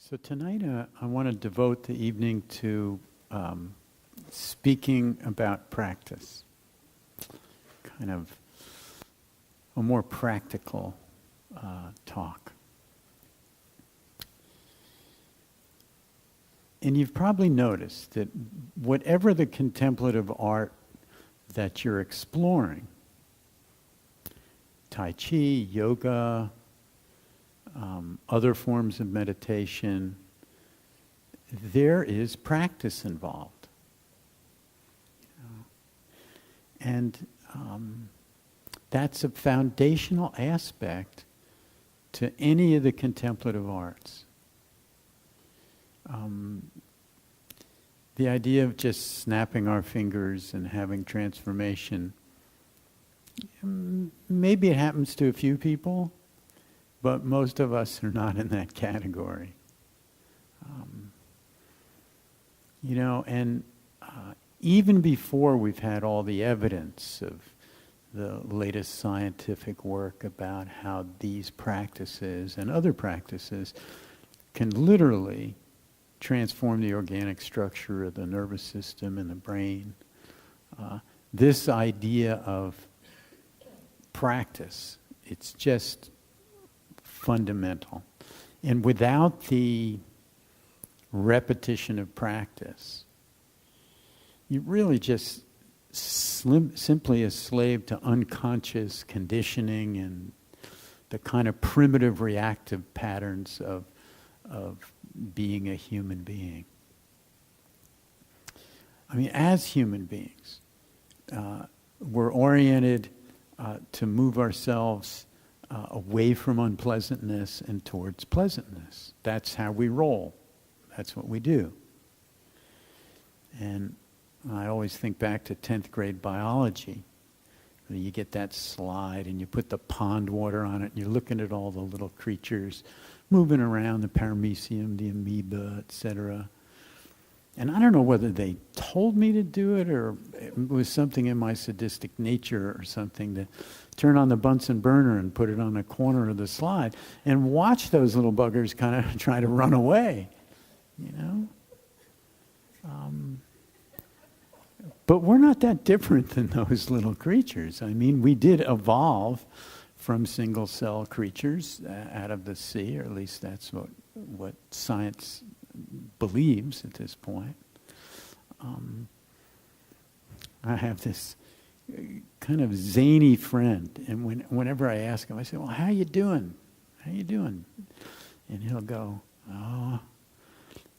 So tonight I want to devote the evening to speaking about practice, kind of a more practical talk. And you've probably noticed that whatever the contemplative art that you're exploring, Tai Chi, yoga, other forms of meditation, there is practice involved. And that's a foundational aspect to any of the contemplative arts. The idea of just snapping our fingers and having transformation, maybe it happens to a few people, but most of us are not in that category. And even before we've had all the evidence of the latest scientific work about how these practices and other practices can literally transform the organic structure of the nervous system and the brain, this idea of practice, it's just fundamental. And without the repetition of practice, you're really just simply a slave to unconscious conditioning and the kind of primitive reactive patterns of being a human being. I mean, as human beings, we're oriented to move ourselves away from unpleasantness and towards pleasantness. That's how we roll. That's what we do. And I always think back to 10th grade biology. You get that slide and you put the pond water on it and you're looking at all the little creatures moving around, the paramecium, the amoeba, etc. And I don't know whether they told me to do it or it was something in my sadistic nature or something, to turn on the Bunsen burner and put it on a corner of the slide and watch those little buggers kind of try to run away, But we're not that different than those little creatures. I mean, we did evolve from single-cell creatures out of the sea, or at least that's what science believes at this point. I have this kind of zany friend, and whenever I ask him, I say, "Well, how you doing? How you doing?" And he'll go, "Oh,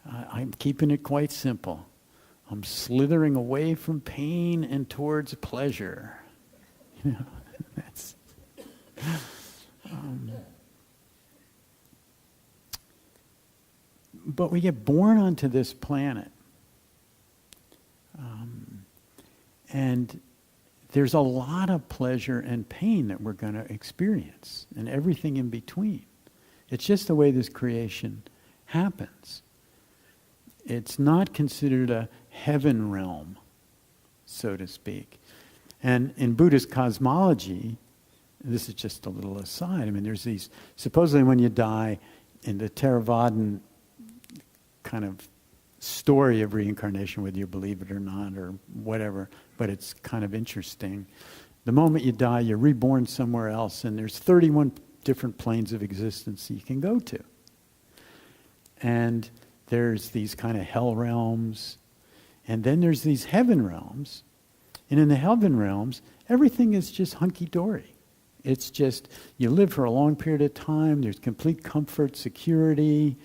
I'm keeping it quite simple. I'm slithering away from pain and towards pleasure." That's. But we get born onto this planet, and there's a lot of pleasure and pain that we're going to experience, and everything in between. It's just the way this creation happens. It's not considered a heaven realm, so to speak. And in Buddhist cosmology, this is just a little aside, I mean, there's these, supposedly when you die, in the Theravadan kind of story of reincarnation, whether you believe it or not or whatever, but it's kind of interesting. The moment you die, you're reborn somewhere else, and there's 31 different planes of existence that you can go to. And there's these kind of hell realms, and then there's these heaven realms. And in the heaven realms, everything is just hunky-dory. It's just, you live for a long period of time, there's complete comfort, security,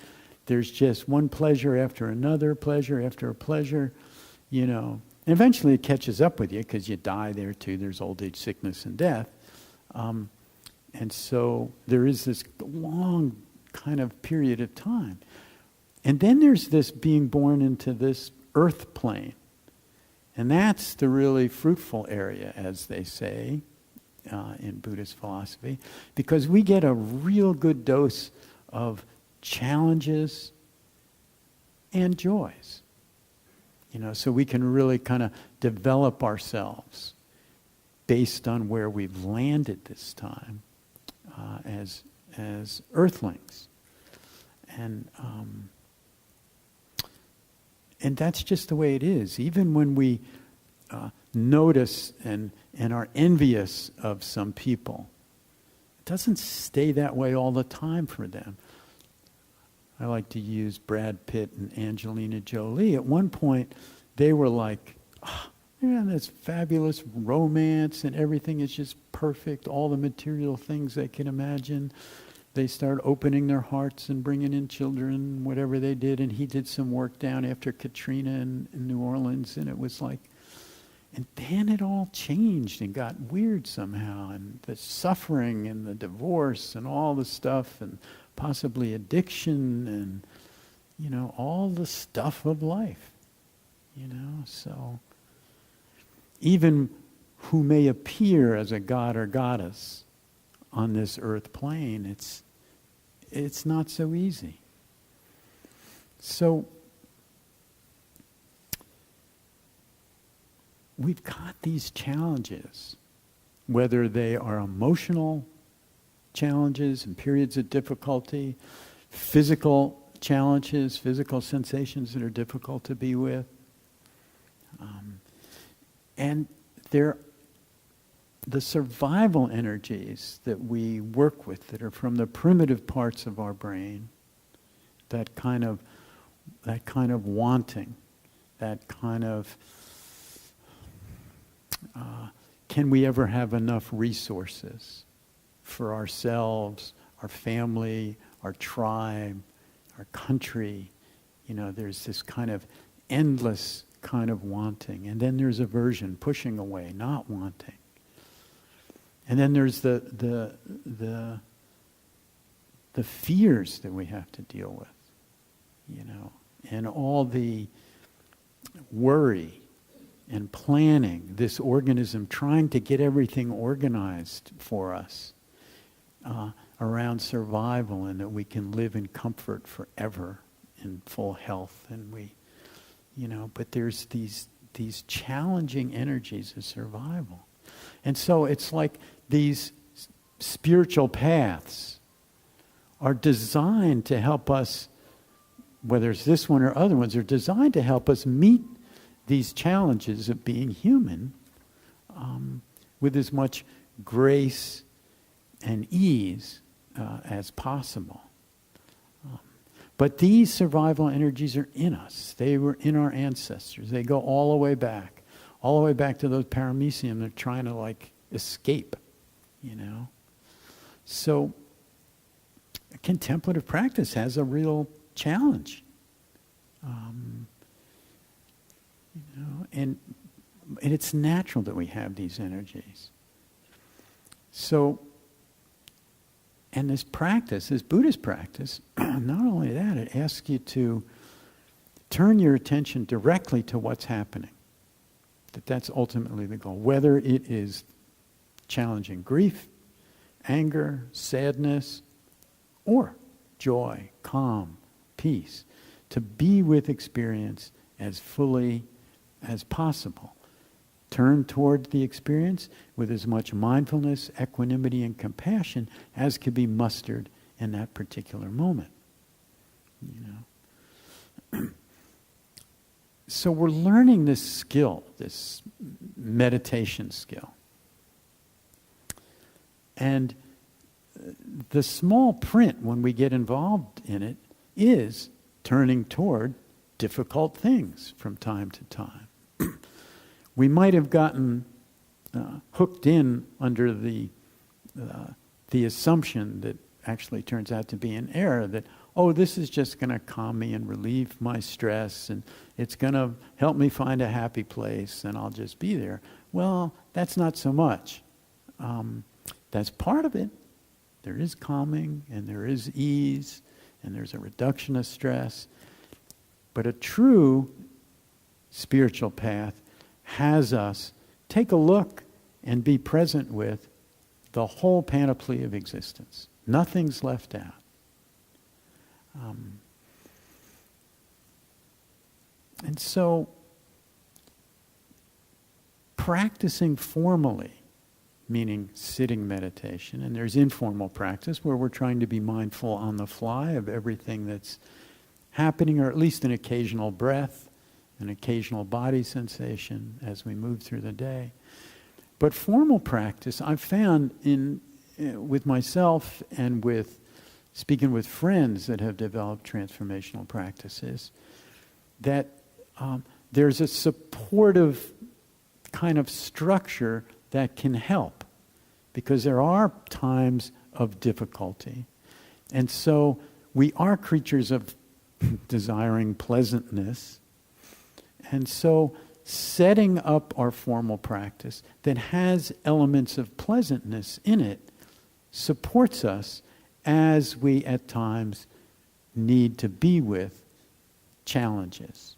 there's just one pleasure after another, pleasure after a pleasure, And eventually it catches up with you because you die there too, there's old age, sickness, and death. And so there is this long kind of period of time. And then there's this being born into this earth plane. And that's the really fruitful area, as they say, in Buddhist philosophy, because we get a real good dose of challenges and joys. So we can really kind of develop ourselves based on where we've landed this time as earthlings. And that's just the way it is. Even when we notice and are envious of some people, it doesn't stay that way all the time for them. I like to use Brad Pitt and Angelina Jolie. At one point, they were like, oh, yeah, this fabulous romance and everything is just perfect, all the material things they can imagine. They start opening their hearts and bringing in children, whatever they did. And he did some work down after Katrina in New Orleans. And it was like, and then it all changed and got weird somehow. And the suffering and the divorce and all the stuff and possibly addiction and, all the stuff of life. So even who may appear as a god or goddess on this earth plane, it's not so easy. So we've got these challenges, whether they are emotional challenges and periods of difficulty, physical challenges, physical sensations that are difficult to be with. And the survival energies that we work with that are from the primitive parts of our brain, that kind of wanting, that kind of can we ever have enough resources for ourselves, our family, our tribe, our country? There's this kind of endless kind of wanting. And then there's aversion, pushing away, not wanting. And then there's the fears that we have to deal with, and all the worry and planning, this organism trying to get everything organized for us around survival, and that we can live in comfort forever in full health. And but there's these challenging energies of survival. And so it's like these spiritual paths are designed to help us, whether it's this one or other ones, are designed to help us meet these challenges of being human with as much grace and ease as possible. But these survival energies are in us. They were in our ancestors. They go all the way back to those paramecium. They're trying to escape, So contemplative practice has a real challenge. And it's natural that we have these energies. So, and this practice, this Buddhist practice, not only that, it asks you to turn your attention directly to what's happening. That's ultimately the goal. Whether it is challenging grief, anger, sadness, or joy, calm, peace. To be with experience as fully as possible. Turn toward the experience with as much mindfulness, equanimity, and compassion as could be mustered in that particular moment. So we're learning this skill, this meditation skill. And the small print when we get involved in it is turning toward difficult things from time to time. We might have gotten hooked in under the assumption that actually turns out to be an error, that, this is just going to calm me and relieve my stress, and it's going to help me find a happy place, and I'll just be there. Well, that's not so much. That's part of it. There is calming, and there is ease, and there's a reduction of stress. But a true spiritual path has us take a look and be present with the whole panoply of existence. Nothing's left out. And so, practicing formally meaning sitting meditation, and there's informal practice where we're trying to be mindful on the fly of everything that's happening, or at least an occasional breath, an occasional body sensation as we move through the day. But formal practice, I've found with myself and with speaking with friends that have developed transformational practices, that there's a supportive kind of structure that can help, because there are times of difficulty. And so we are creatures of desiring pleasantness. And so setting up our formal practice that has elements of pleasantness in it supports us as we at times need to be with challenges.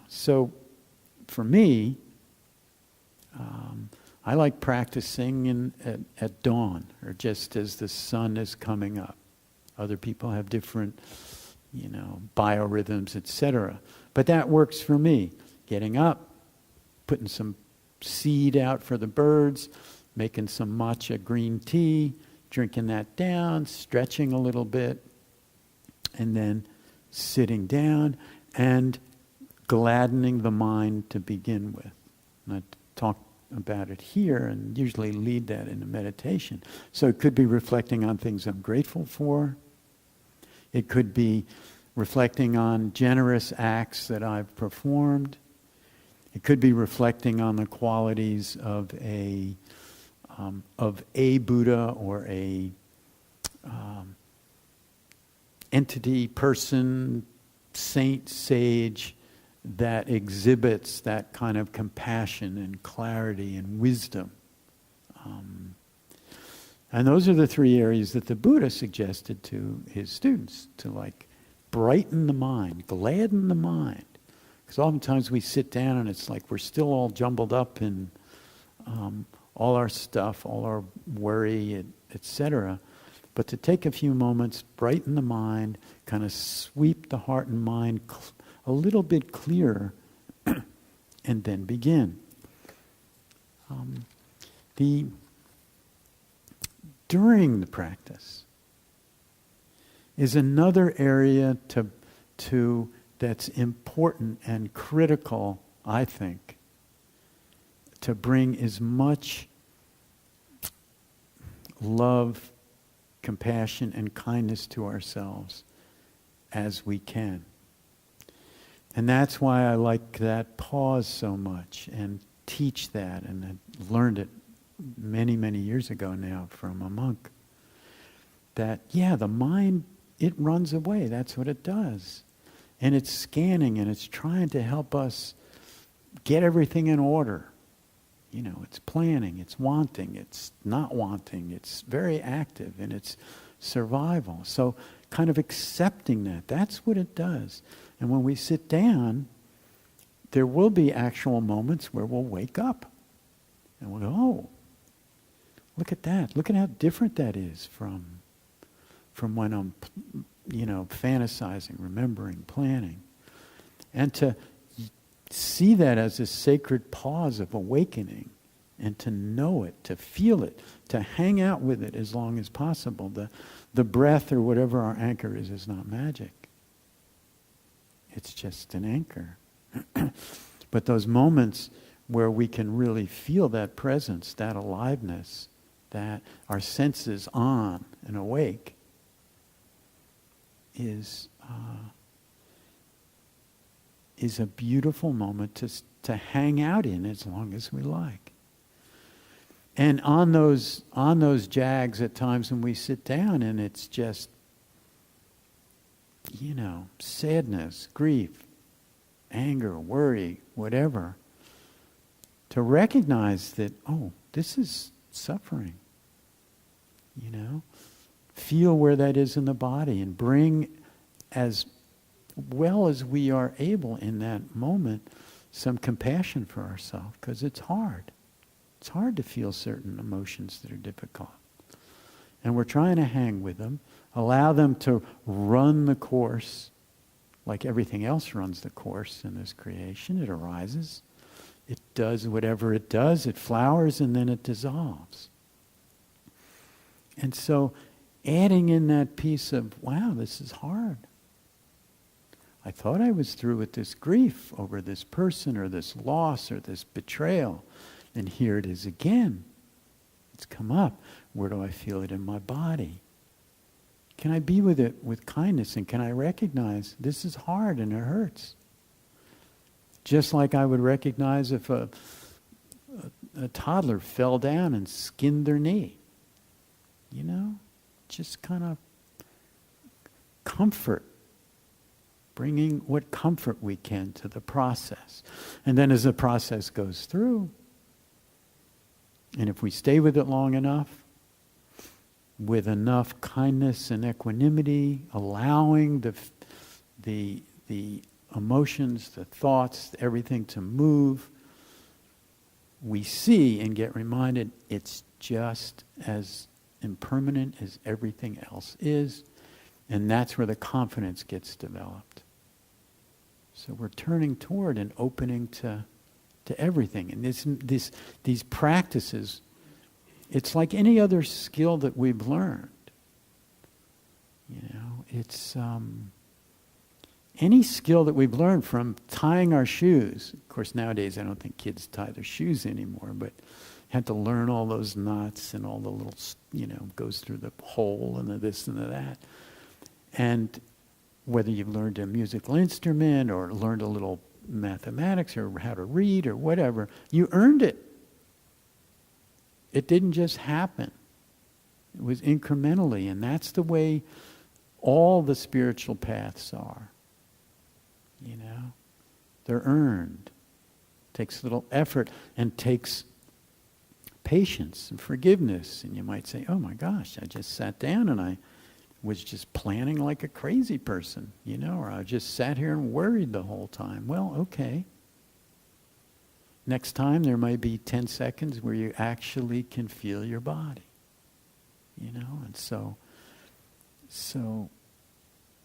So for me, I like practicing at dawn, or just as the sun is coming up. Other people have different, biorhythms, etc. But that works for me. Getting up, putting some seed out for the birds, making some matcha green tea, drinking that down, stretching a little bit, and then sitting down and gladdening the mind to begin with. And I talk about it here and usually lead that into meditation. So it could be reflecting on things I'm grateful for. It could be reflecting on generous acts that I've performed. It could be reflecting on the qualities of a Buddha or a entity, person, saint, sage that exhibits that kind of compassion and clarity and wisdom. And those are the three areas that the Buddha suggested to his students, to brighten the mind, gladden the mind. Because oftentimes we sit down and it's like we're still all jumbled up in all our stuff, all our worry, etc. But to take a few moments, brighten the mind, kind of sweep the heart and mind a little bit clearer, and then begin. During the practice is another area that's important and critical, I think, to bring as much love, compassion, and kindness to ourselves as we can. And that's why I like that pause so much and teach that. And I learned it many, many years ago now from a monk. That, the mind, it runs away. That's what it does. And it's scanning and it's trying to help us get everything in order. It's planning, it's wanting, it's not wanting, it's very active in its survival. So kind of accepting that's what it does. And when we sit down, there will be actual moments where we'll wake up. And we'll go, oh, look at that. Look at how different that is from when I'm, fantasizing, remembering, planning. And to see that as a sacred pause of awakening, and to know it, to feel it, to hang out with it as long as possible. The breath or whatever our anchor is not magic. It's just an anchor. But those moments where we can really feel that presence, that aliveness, that our senses on and awake, is a beautiful moment to hang out in as long as we like. And on those jags at times when we sit down and it's just, sadness, grief, anger, worry, whatever, to recognize that, oh, this is suffering. Feel where that is in the body and bring as well as we are able in that moment some compassion for ourselves, because it's hard. It's hard to feel certain emotions that are difficult. And we're trying to hang with them, allow them to run the course like everything else runs the course in this creation. It arises, it does whatever it does. It flowers and then it dissolves. And so adding in that piece of, wow, this is hard. I thought I was through with this grief over this person or this loss or this betrayal. And here it is again. It's come up. Where do I feel it in my body? Can I be with it with kindness? And can I recognize this is hard and it hurts? Just like I would recognize if a toddler fell down and skinned their knee. You know? Just kind of comfort. Bringing what comfort we can to the process. And then as the process goes through, and if we stay with it long enough, with enough kindness and equanimity, allowing the emotions, the thoughts, everything to move, we see and get reminded it's just as impermanent as everything else is, and that's where the confidence gets developed. So we're turning toward and opening to everything. And these practices, it's like any other skill that we've learned. You know, it's any skill that we've learned, from tying our shoes. Of course, nowadays I don't think kids tie their shoes anymore, but had to learn all those knots and all the little, goes through the hole and the this and the that. And whether you've learned a musical instrument or learned a little mathematics or how to read or whatever, you earned it. It didn't just happen. It was incrementally, and that's the way all the spiritual paths are. You know? They're earned. Takes a little effort and takes patience and forgiveness. And you might say, oh my gosh, I just sat down and I was just planning like a crazy person, or I just sat here and worried the whole time. Well, okay. Next time there might be 10 seconds where you actually can feel your body, and so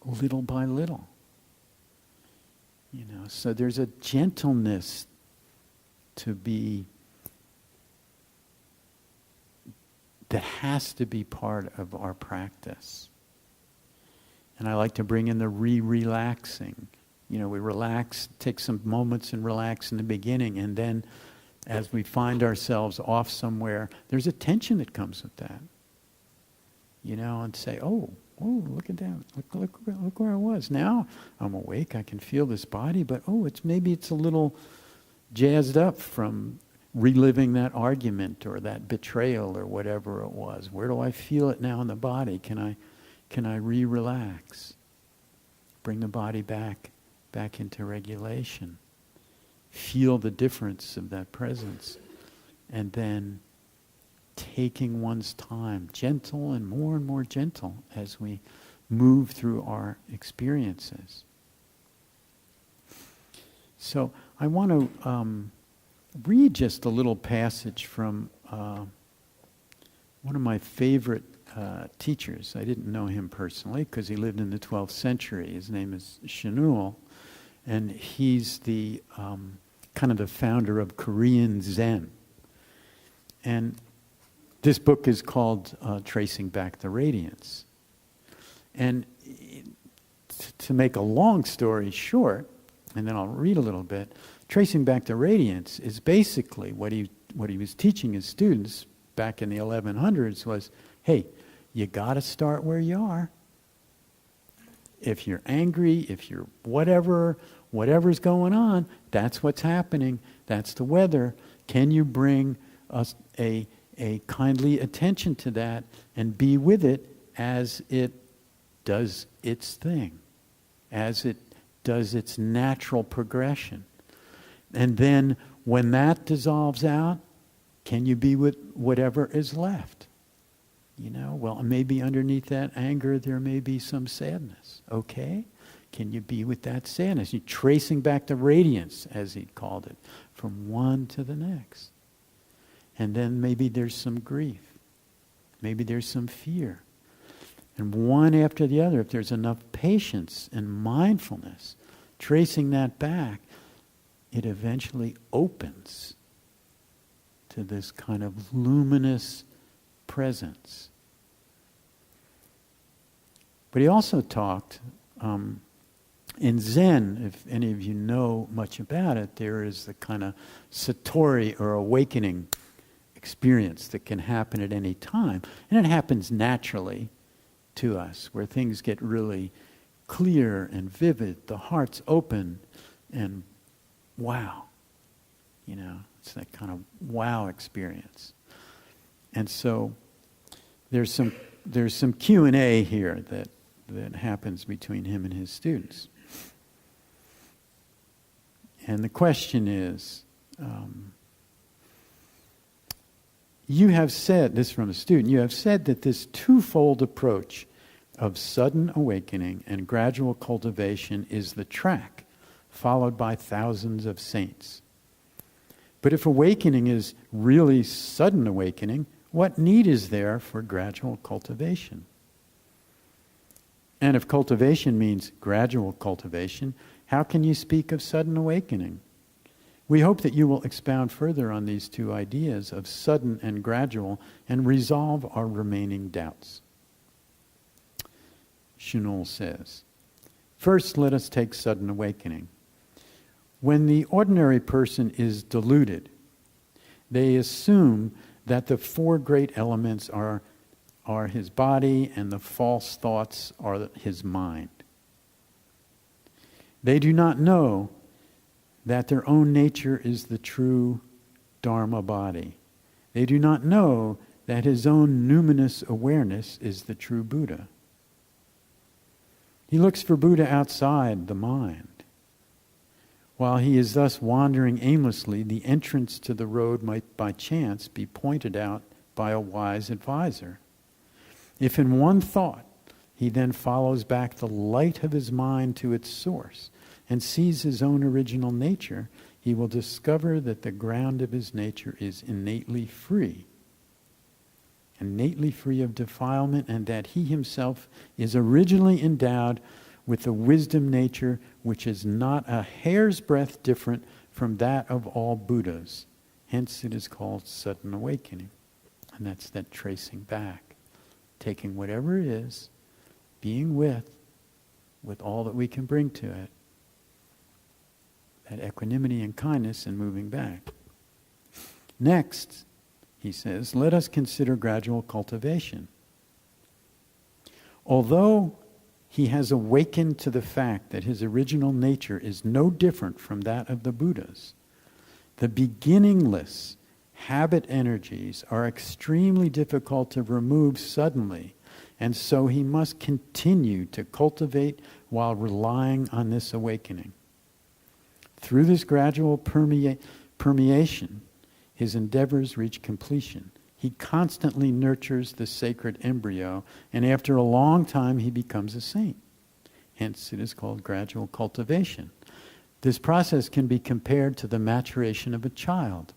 little by little, so there's a gentleness to be that has to be part of our practice. And I like to bring in the relaxing. We relax, take some moments and relax in the beginning, and then as we find ourselves off somewhere, there's a tension that comes with that. And say, oh, look at that. Look where I was. Now I'm awake, I can feel this body, but maybe it's a little jazzed up from reliving that argument or that betrayal or whatever it was. Where do I feel it now in the body? Can I relax? Bring the body back into regulation. Feel the difference of that presence. And then taking one's time, gentle and more gentle as we move through our experiences. So I want to read just a little passage from one of my favorite teachers. I didn't know him personally because he lived in the 12th century. His name is Shinul, and he's the kind of the founder of Korean Zen. And this book is called Tracing Back the Radiance. And to make a long story short, and then I'll read a little bit, Tracing Back the Radiance is basically what he was teaching his students back in the 1100s was, hey, you got to start where you are. If you're angry, if you're whatever's going on, that's what's happening. That's the weather. Can you bring us a kindly attention to that and be with it as it does its thing, as it does its natural progression? And then when that dissolves out, can you be with whatever is left? Well, maybe underneath that anger there may be some sadness. Okay? Can you be with that sadness? You're tracing back the radiance, as he called it, from one to the next. And then maybe there's some grief. Maybe there's some fear. And one after the other, if there's enough patience and mindfulness, tracing that back, it eventually opens to this kind of luminous presence. But he also talked, in Zen, if any of you know much about it, there is the kind of satori or awakening experience that can happen at any time. And it happens naturally to us, where things get really clear and vivid, the heart's open, and wow. It's that kind of wow experience. And so there's some Q&A here that happens between him and his students. And the question is, you have said, this from a student, you have said that this twofold approach of sudden awakening and gradual cultivation is the track followed by thousands of saints. But if awakening is really sudden awakening, what need is there for gradual cultivation? And if cultivation means gradual cultivation, how can you speak of sudden awakening? We hope that you will expound further on these two ideas of sudden and gradual and resolve our remaining doubts. Chenol says, first, let us take sudden awakening. When the ordinary person is deluded, they assume that the four great elements are his body and the false thoughts are his mind. They do not know that their own nature is the true Dharma body. They do not know that his own numinous awareness is the true Buddha. He looks for Buddha outside the mind. While he is thus wandering aimlessly, the entrance to the road might by chance be pointed out by a wise advisor. If in one thought he then follows back the light of his mind to its source and sees his own original nature, he will discover that the ground of his nature is innately free of defilement, and that he himself is originally endowed with a wisdom nature which is not a hair's breadth different from that of all Buddhas. Hence it is called sudden awakening. And that's that tracing back, taking whatever it is, being with all that we can bring to it, that equanimity and kindness, and moving back. Next, he says, let us consider gradual cultivation. Although he has awakened to the fact that his original nature is no different from that of the Buddhas, the beginningless habit energies are extremely difficult to remove suddenly, and so he must continue to cultivate while relying on this awakening. Through this gradual permeation, his endeavors reach completion. He constantly nurtures the sacred embryo, and after a long time he becomes a saint. Hence it is called gradual cultivation. This process can be compared to the maturation of a child.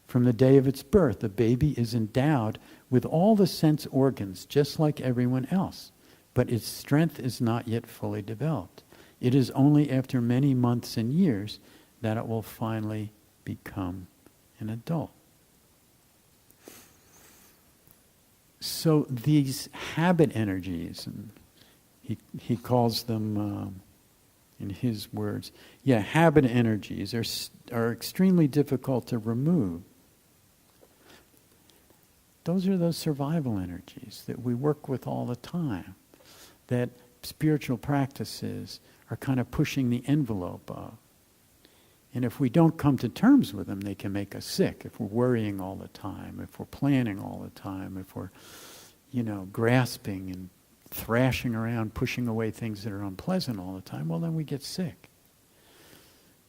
From the day of its birth, the baby is endowed with all the sense organs, just like everyone else, but its strength is not yet fully developed. It is only after many months and years that it will finally become an adult. So these habit energies, and he calls them, in his words, habit energies are extremely difficult to remove. Those are those survival energies that we work with all the time, that spiritual practices are kind of pushing the envelope of. And if we don't come to terms with them, they can make us sick. If we're worrying all the time, if we're planning all the time, if we're, grasping and thrashing around, pushing away things that are unpleasant all the time, well, then we get sick.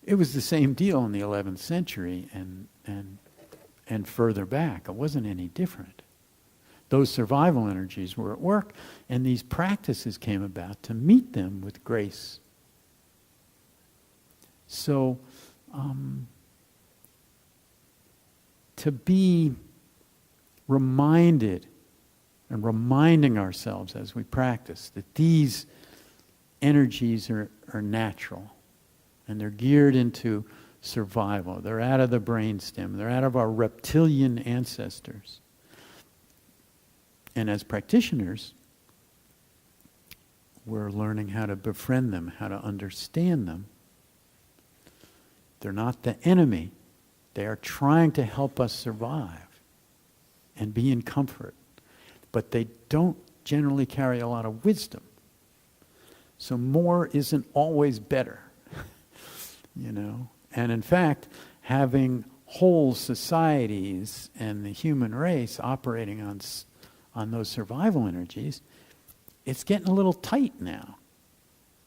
It was the same deal in the 11th century and further back. It wasn't any different. Those survival energies were at work, and these practices came about to meet them with grace. So, to be reminded and reminding ourselves as we practice that these energies are natural and they're geared into survival. They're out of the brainstem. They're out of our reptilian ancestors. And as practitioners, we're learning how to befriend them, how to understand them. They're not the enemy. They are trying to help us survive and be in comfort. But they don't generally carry a lot of wisdom. So more isn't always better, you know. And in fact, having whole societies and the human race operating on those survival energies, it's getting a little tight now.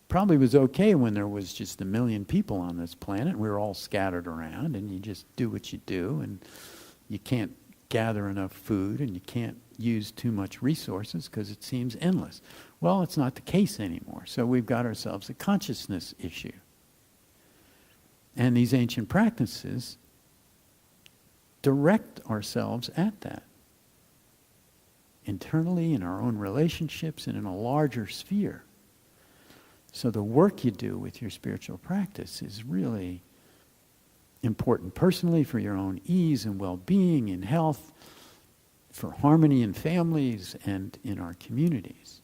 Probably was okay when there was just 1 million people on this planet and we were all scattered around and you just do what you do and you can't gather enough food and you can't use too much resources because it seems endless. Well, it's not the case anymore. So we've got ourselves a consciousness issue. And these ancient practices direct ourselves at that. Internally, in our own relationships, and in a larger sphere. So the work you do with your spiritual practice is really important personally for your own ease and well-being and health, for harmony in families and in our communities.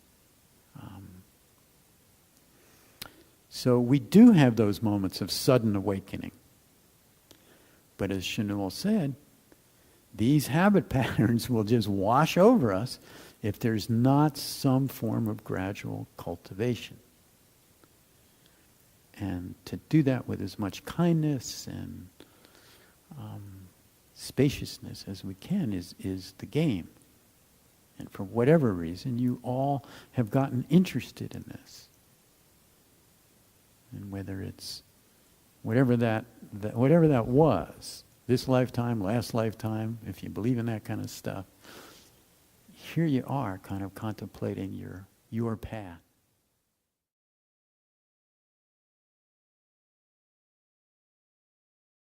So we do have those moments of sudden awakening. But as Chanel said, these habit patterns will just wash over us if there's not some form of gradual cultivation. And to do that with as much kindness and spaciousness as we can is the game. And for whatever reason, you all have gotten interested in this. And whether it's whatever that was, this lifetime, last lifetime, if you believe in that kind of stuff, here you are kind of contemplating your path.